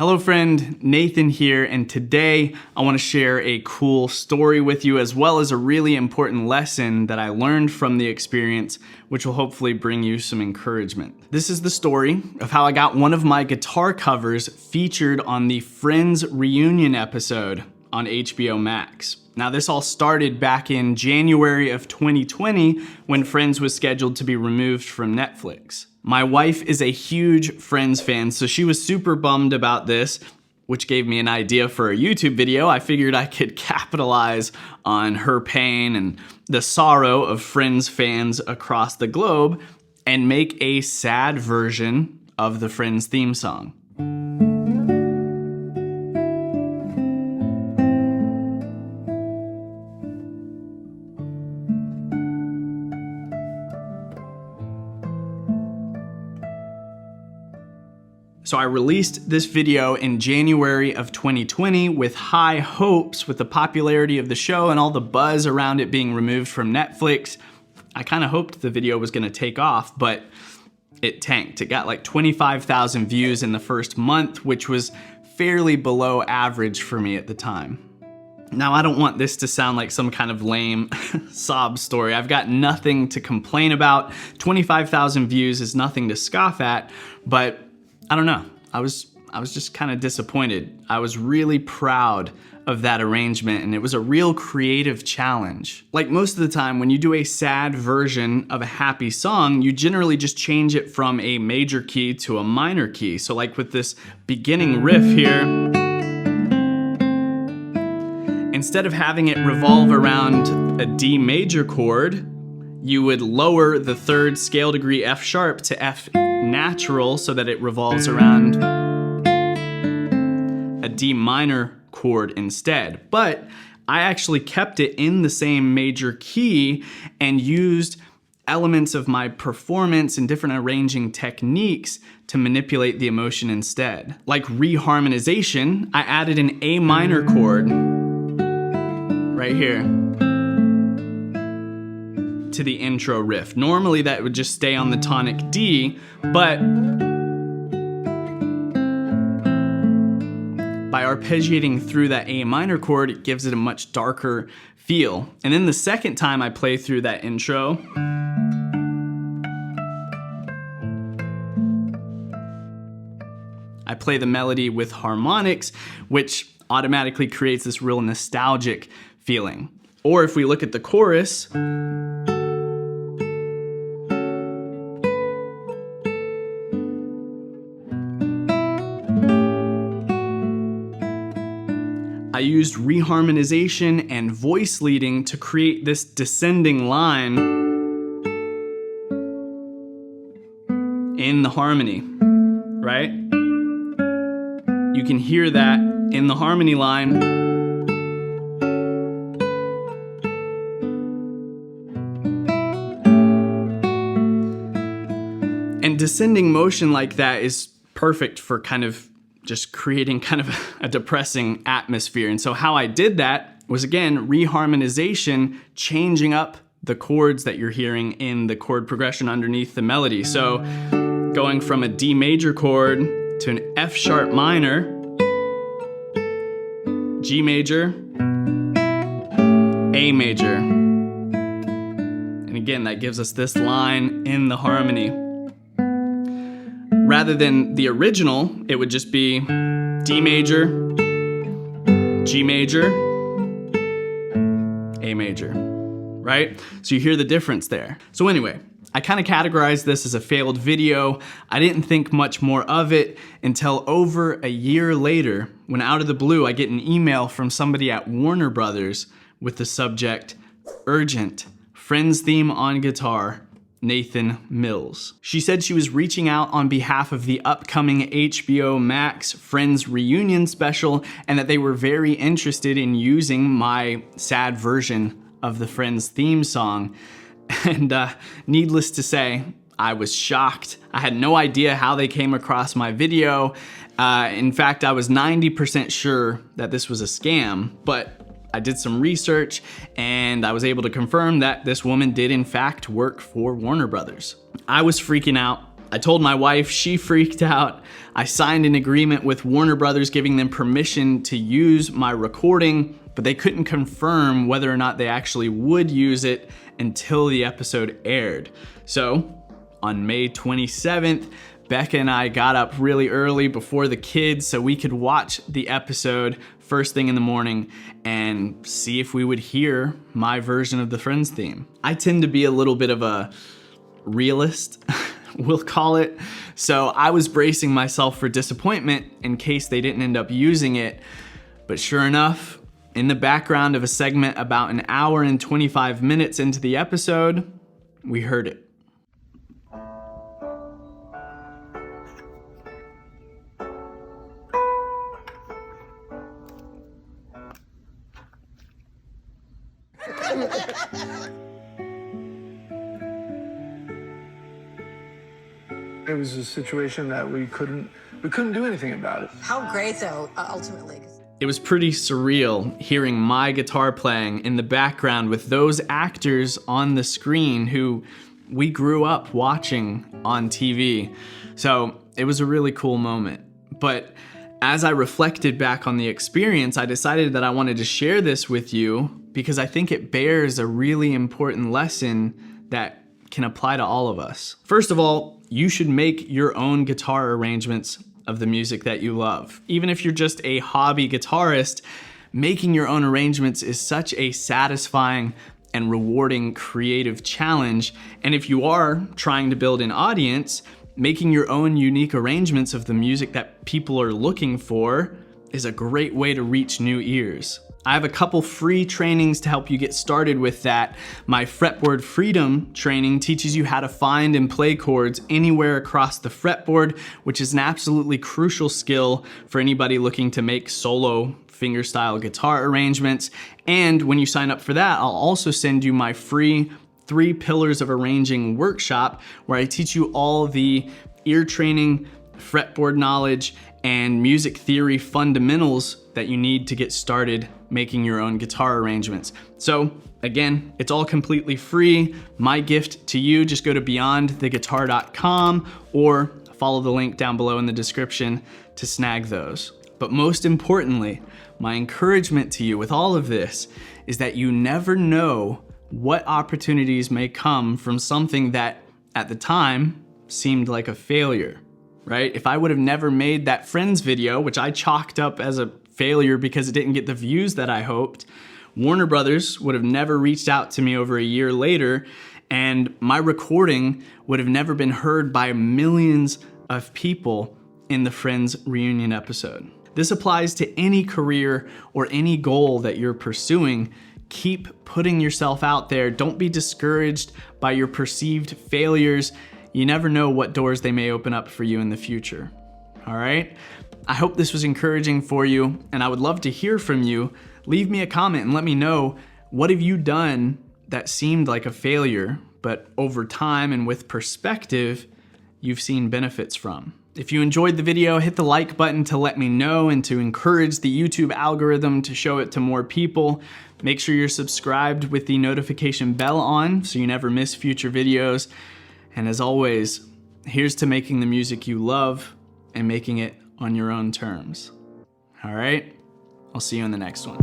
Hello friend, Nathan here, and today I want to share a cool story with you as well as a really important lesson that I learned from the experience, which will hopefully bring you some encouragement. This is the story of how I got one of my guitar covers featured on the Friends reunion episode on HBO Max. Now this all started back in January of 2020 when Friends was scheduled to be removed from Netflix. My wife is a huge Friends fan, so she was super bummed about this, which gave me an idea for a YouTube video. I figured I could capitalize on her pain and the sorrow of Friends fans across the globe and make a sad version of the Friends theme song. So I released this video in January of 2020 with high hopes with the popularity of the show and all the buzz around it being removed from Netflix. I kind of hoped the video was gonna take off, but it tanked. It got like 25,000 views in the first month, which was fairly below average for me at the time. Now, I don't want this to sound like some kind of lame sob story. I've got nothing to complain about. 25,000 views is nothing to scoff at, but I don't know. I was just kind of disappointed. I was really proud of that arrangement, and it was a real creative challenge. Like most of the time, when you do a sad version of a happy song, you generally just change it from a major key to a minor key. So like with this beginning riff here, instead of having it revolve around a D major chord, you would lower the third scale degree F sharp to F natural so that it revolves around a D minor chord instead. But I actually kept it in the same major key and used elements of my performance and different arranging techniques to manipulate the emotion instead. Like reharmonization, I added an A minor chord right here to the intro riff. Normally that would just stay on the tonic D, but by arpeggiating through that A minor chord, it gives it a much darker feel. And then the second time I play through that intro, I play the melody with harmonics, which automatically creates this real nostalgic feeling. Or if we look at the chorus, I used reharmonization and voice leading to create this descending line in the harmony, right? You can hear that in the harmony line. And descending motion like that is perfect for kind of just creating kind of a depressing atmosphere. And so how I did that was, again, reharmonization, changing up the chords that you're hearing in the chord progression underneath the melody. So going from a D major chord to an F sharp minor, G major, A major. And again, that gives us this line in the harmony. Rather than the original, it would just be D major, G major, A major, right? So you hear the difference there. So anyway, I kind of categorized this as a failed video. I didn't think much more of it until over a year later, when out of the blue, I get an email from somebody at Warner Brothers with the subject, "Urgent, Friends theme on guitar, Nathan Mills." She said she was reaching out on behalf of the upcoming HBO Max Friends reunion special and that they were very interested in using my sad version of the Friends theme song. And needless to say, I was shocked. I had no idea how they came across my video. In fact, I was 90% sure that this was a scam, but I did some research and I was able to confirm that this woman did in fact work for Warner Brothers. I was freaking out. I told my wife, she freaked out. I signed an agreement with Warner Brothers giving them permission to use my recording, but they couldn't confirm whether or not they actually would use it until the episode aired. So on May 27th, Becca and I got up really early before the kids so we could watch the episode first thing in the morning and see if we would hear my version of the Friends theme. I tend to be a little bit of a realist, we'll call it. So I was bracing myself for disappointment in case they didn't end up using it. But sure enough, in the background of a segment about an hour and 25 minutes into the episode, we heard it. It was a situation that we couldn't do anything about it. How great, though, ultimately. It was pretty surreal hearing my guitar playing in the background with those actors on the screen who we grew up watching on TV. So it was a really cool moment. But as I reflected back on the experience, I decided that I wanted to share this with you because I think it bears a really important lesson that can apply to all of us. First of all, you should make your own guitar arrangements of the music that you love. Even if you're just a hobby guitarist, making your own arrangements is such a satisfying and rewarding creative challenge. And if you are trying to build an audience, making your own unique arrangements of the music that people are looking for is a great way to reach new ears. I have a couple free trainings to help you get started with that. My Fretboard Freedom training teaches you how to find and play chords anywhere across the fretboard, which is an absolutely crucial skill for anybody looking to make solo fingerstyle guitar arrangements. And when you sign up for that, I'll also send you my free 3 Pillars of Arranging workshop, where I teach you all the ear training, fretboard knowledge, and music theory fundamentals that you need to get started making your own guitar arrangements. So again, it's all completely free. My gift to you, just go to beyondtheguitar.com or follow the link down below in the description to snag those. But most importantly, my encouragement to you with all of this is that you never know what opportunities may come from something that at the time seemed like a failure, right? If I would have never made that Friends video, which I chalked up as a failure because it didn't get the views that I hoped, Warner Brothers would have never reached out to me over a year later, and my recording would have never been heard by millions of people in the Friends reunion episode. This applies to any career or any goal that you're pursuing. Keep putting yourself out there. Don't be discouraged by your perceived failures. You never know what doors they may open up for you in the future. All right? I hope this was encouraging for you, and I would love to hear from you. Leave me a comment and let me know, what have you done that seemed like a failure, but over time and with perspective, you've seen benefits from? If you enjoyed the video, hit the like button to let me know and to encourage the YouTube algorithm to show it to more people. Make sure you're subscribed with the notification bell on so you never miss future videos. And as always, here's to making the music you love and making it on your own terms. All right, I'll see you in the next one.